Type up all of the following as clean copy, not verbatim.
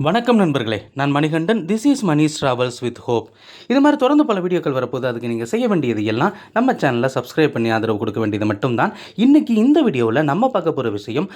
வணக்கம் நண்பர்களே, நான் Manikandan. This is Mani's travels with hope. இது மாதிரி தொடர்ந்து பல வீடியோக்கள் வரப்போது. அதுக்கு நீங்கள் செய்ய வேண்டியது எல்லாம் நம்ம சேனலில் சப்ஸ்கிரைப் பண்ணி ஆதரவு கொடுக்க வேண்டியது மட்டும்தான். இன்றைக்கி இந்த வீடியோவில் நம்ம பார்க்க போகிற விஷயம்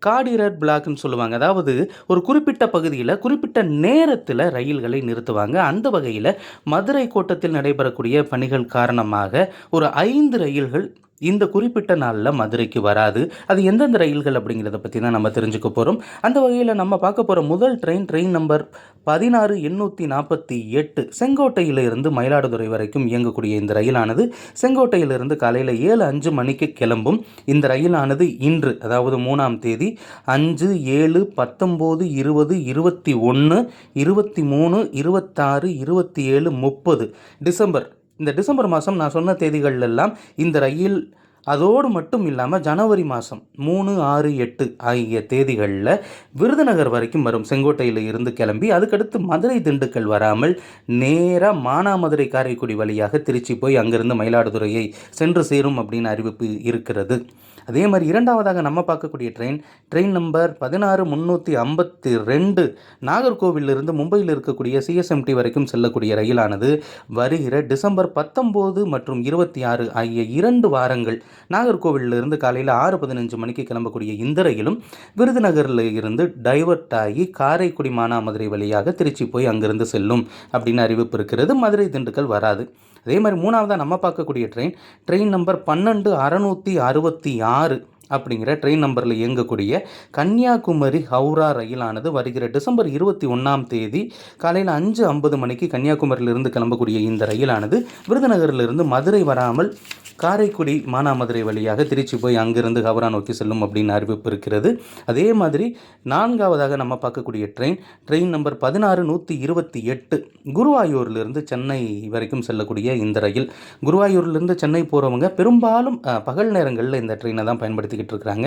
கார்டியர் பிளாக்னு சொல்லுவாங்க. அதாவது ஒரு குறிப்பிட்ட பகுதியில் குறிப்பிட்ட நேரத்தில் ரயில்களை நிறுத்துவாங்க. அந்த வகையில் மதுரை கோட்டத்தில் நடைபெறக்கூடிய பணிகள் காரணமாக ஒரு 5 ரயில்கள் இந்த குறிப்பிட்ட நாளில் மதுரைக்கு வராது. அது எந்தெந்த ரயில்கள் அப்படிங்கிறத பற்றி தான் நம்ம தெரிஞ்சுக்க போகிறோம். அந்த வகையில் நம்ம பார்க்க போகிற முதல் ட்ரெயின் நம்பர் 16848 செங்கோட்டையிலிருந்து மயிலாடுதுறை வரைக்கும் இயங்கக்கூடிய இந்த ரயிலானது செங்கோட்டையிலிருந்து காலையில் 7:05 மணிக்கு கிளம்பும். இந்த ரயிலானது இன்று, அதாவது 3ஆம் தேதி 5, 7, 19, 20, 21, 23, 26, 27, 30 டிசம்பர். இந்த டிசம்பர் மாதம் நான் சொன்ன தேதிகள் எல்லாம் இந்த ரயில் அதோடு மட்டும் இல்லாமல் ஜனவரி மாதம் 3, 6, 8 ஆகிய தேதிகளில் விருதுநகர் வரைக்கும் வரும். செங்கோட்டையில் இருந்து கிளம்பி அதுக்கடுத்து மதுரை திண்டுக்கல் வராமல் நேராக மானாமதுரை காரைக்குடி வழியாக திருச்சி போய் அங்கிருந்து மயிலாடுதுறையை சென்று சேரும் அப்படின்னு அறிவிப்பு இருக்கிறது. அதே மாதிரி இரண்டாவதாக நம்ம பார்க்கக்கூடிய ட்ரெயின் நம்பர் 16352 நாகர்கோவிலிருந்து மும்பையில் இருக்கக்கூடிய சிஎஸ்எம்டி வரைக்கும் செல்லக்கூடிய ரயிலானது வருகிற டிசம்பர் 19 மற்றும் 26 ஆகிய 2 வாரங்கள் நாகர்கோவிலிருந்து காலையில் 6:15 மணிக்கு கிளம்பக்கூடிய இந்த ரயிலும் விருதுநகரில் இருந்து டைவர்ட் ஆகி காரைக்குடி மானாமதுரை வழியாக திருச்சி போய் அங்கிருந்து செல்லும் அப்படின்னு அறிவிப்பு இருக்கிறது. மதுரை திண்டுக்கல் வராது. அதே மாதிரி மூணாவதாக நம்ம பார்க்கக்கூடிய ட்ரெயின் நம்பர் 12666 அப்படிங்கிற ட்ரெயின் நம்பரில் இயங்கக்கூடிய கன்னியாகுமரி ஹவுரா ரயிலானது வருகிற டிசம்பர் 21ஆம் தேதி காலையில் 5:50 மணிக்கு கன்னியாகுமரியிலிருந்து கிளம்பக்கூடிய இந்த ரயிலானது விருதுநகரிலிருந்து மதுரை வராமல் காரைக்குடி மானாமதுரை வழியாக திருச்சி போய் அங்கிருந்து ஹவுரா நோக்கி செல்லும் அப்படின்னு அறிவிப்பு இருக்கிறது. அதே மாதிரி நான்காவதாக நம்ம பார்க்கக்கூடிய ட்ரெயின் நம்பர் 16128 குருவாயூரிலிருந்து சென்னை வரைக்கும் செல்லக்கூடிய இந்த ரயில். குருவாயூரிலிருந்து சென்னை போகிறவங்க பெரும்பாலும் பகல் நேரங்களில் இந்த ட்ரெயினை தான் பயன்படுத்திக்கிட்டு இருக்கிறாங்க.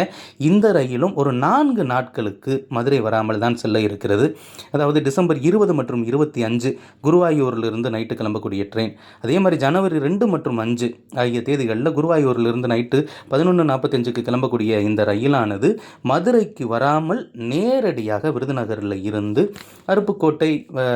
இந்த ரயிலும் ஒரு 4 நாட்களுக்கு மதுரை வராமல் தான் செல்ல இருக்கிறது. அதாவது டிசம்பர் 20 மற்றும் 25 குருவாயூரிலிருந்து நைட்டு கிளம்பக்கூடிய ட்ரெயின். அதே மாதிரி ஜனவரி 2 மற்றும் 5 ஆகிய தேதிகளில் குருவாயூரிலிருந்து நைட்டு 11:45க்கு கிளம்பக்கூடிய இந்த ரயிலானது மதுரைக்கு வராமல் நேரடியாக விருதுநகரில் இருந்து அருப்புக்கோட்டை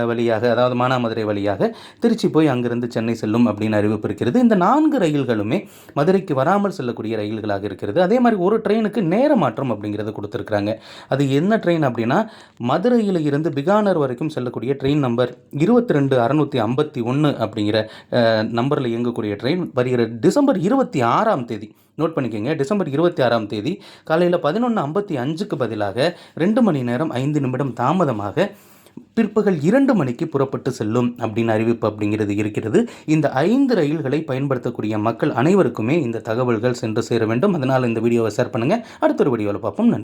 வழியாக, அதாவது மானாமதுரை வழியாக திருச்சி போய் அங்கிருந்து சென்னை செல்லும் அப்படின்னு அறிவிப்பு இருக்கிறது. இந்த 4 ரயில்களுமே மதுரைக்கு வராமல் செல்லக்கூடிய ரயில்களாக இருக்கிறது. அதே மாதிரி ஒரு ட்ரெயினுக்கு நேர மாற்றம் அப்படிங்கிறது கொடுத்துருக்குறாங்க. அது என்ன ட்ரெயின் அப்படின்னா, மதுரையில் இருந்து பிகானர் வரைக்கும் செல்லக்கூடிய ட்ரெயின் நம்பர் 22651 அப்படிங்கிற நம்பரில் இயங்கக்கூடிய ட்ரெயின் வருகிற டிசம்பர் 26ஆம் தேதி, நோட் பண்ணிக்கோங்க, டிசம்பர் 26ஆம் தேதி காலையில் 11:55க்கு பதிலாக 2 மணி நேரம் 5 நிமிடம் தாமதமாக பிற்பகல் 2 மணிக்கு புறப்பட்டு செல்லும் அப்படின்னு அறிவிப்பு அப்படிங்கிறது இருக்கிறது. இந்த 5 ரயில்களை பயன்படுத்தக்கூடிய மக்கள் அனைவருக்குமே இந்த தகவல்கள் சென்று சேர வேண்டும். அதனால் இந்த வீடியோவை ஷேர் பண்ணுங்கள். அடுத்த ஒரு வீடியோவில் பார்ப்போம். நன்றி.